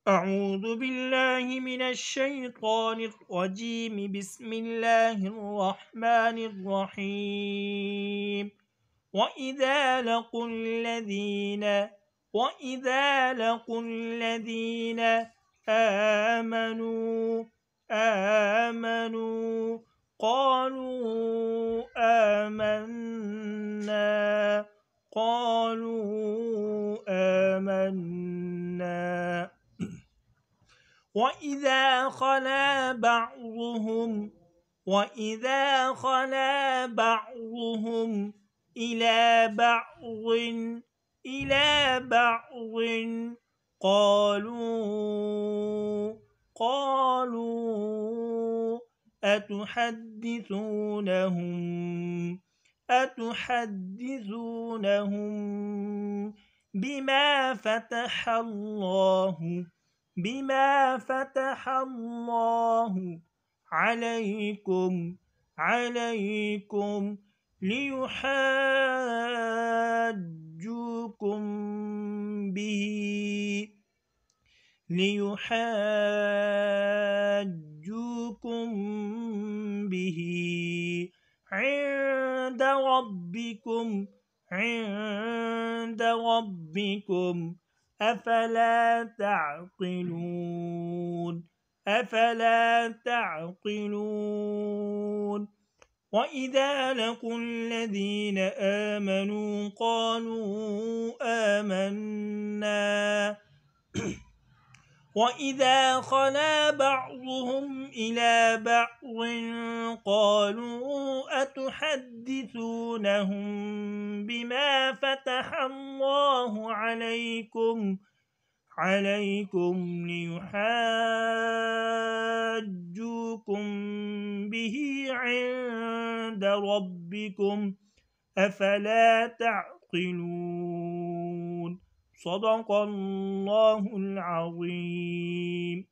أعوذ بالله من الشيطان الرجيم. بسم الله الرحمن الرحيم. وإذا لقوا الذين آمنوا قالوا آمنا وإذا خلا بعضهم إلى بعض قالوا أتحدثونهم بما فتح الله عليكم ليحاجوكم به عند ربكم أفلا تعقلون. وإذا لقوا الذين آمنوا قالوا آمنا وإذا خلا بعضهم إلى بعض قالوا أتحدثونهم بما فتح الله عليكم ليحاجوكم به عند ربكم أفلا تعقلون. صدق الله العظيم.